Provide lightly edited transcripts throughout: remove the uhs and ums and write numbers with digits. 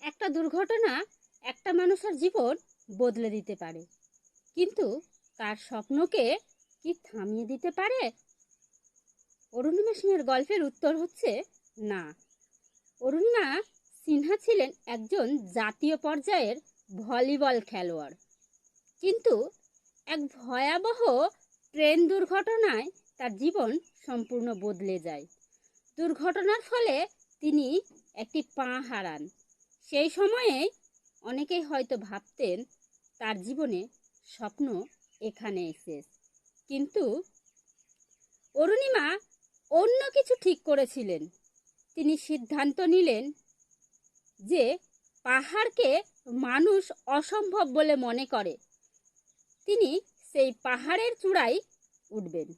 একটা দুর্ঘটনা একটা মানুষের জীবন বদলে দিতে পারে, কিন্তু তার স্বপ্নকে কি থামিয়ে দিতে পারে? অরুণিমা সিংহের গল্পের উত্তর হচ্ছে না। অরুণিমা সিনহা ছিলেন একজন জাতীয় পর্যায়ের ভলিবল খেলোয়াড়, কিন্তু এক ভয়াবহ ট্রেন দুর্ঘটনায় তার জীবন সম্পূর্ণ বদলে যায়। দুর্ঘটনার ফলে তিনি একটি পা হারান। সেই সময়ে অনেকেই হয়তো ভাবতেন তার জীবনে স্বপ্ন এখানে শেষ, কিন্তু অরুণিমা অন্য কিছু ঠিক করেছিলেন। তিনি সিদ্ধান্ত নিলেন যে পাহাড়কে মানুষ অসম্ভব বলে মনে করে, তিনি সেই পাহাড়ের চূড়ায় উঠবেন।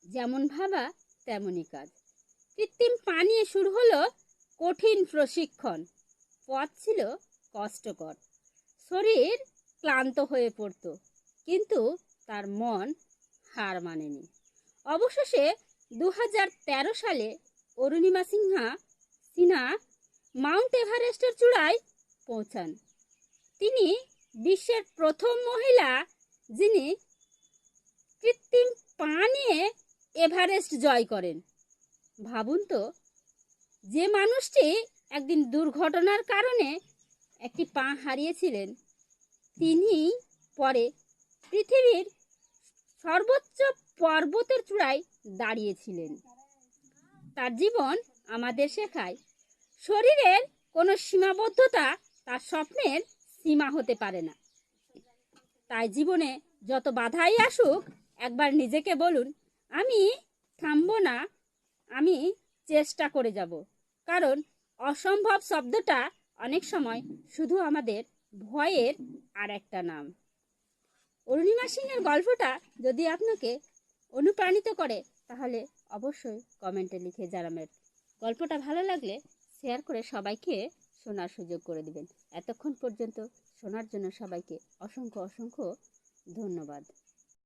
যেমন ভাবা তেমনই কাজ। কৃত্রিম পা নিয়ে শুরু হলো কঠিন প্রশিক্ষণ। পথ ছিল কষ্টকর, শরীর ক্লান্ত হয়ে পড়ত, কিন্তু তার মন হার মানেনি। অবশেষে 2013 সালে অরুণিমা সিনহা মাউন্ট এভারেস্টের চূড়ায় পৌঁছান। তিনি বিশ্বের প্রথম মহিলা যিনি কৃত্রিম পা নিয়ে এভারেস্ট জয় করেন। ভাবুন তো, যে মানুষটি একদিন দুর্ঘটনার কারণে একটি পা হারিয়েছিলেন, তিনি পরে পৃথিবীর সর্বোচ্চ পর্বতের চূড়ায় দাঁড়িয়েছিলেন। তার জীবন আমাদের শেখায়, শরীরের কোনো সীমাবদ্ধতা তার স্বপ্নের সীমা হতে পারে না। তাই জীবনে যত বাধাই আসুক, একবার নিজেকে বলুন, আমি থামবো না, আমি চেষ্টা করে যাব। কারণ অসম্ভব শব্দটা অনেক সময় শুধু আমাদের ভয়ের আর একটা নাম। অরুণিমা সিংহের গল্পটা যদি আপনাকে অনুপ্রাণিত করে, তাহলে অবশ্যই কমেন্টে লিখে জানাবেন। গল্পটা ভালো লাগলে শেয়ার করে সবাইকে শোনার সুযোগ করে দিবেন। এতক্ষণ পর্যন্ত শোনার জন্য সবাইকে অসংখ্য ধন্যবাদ।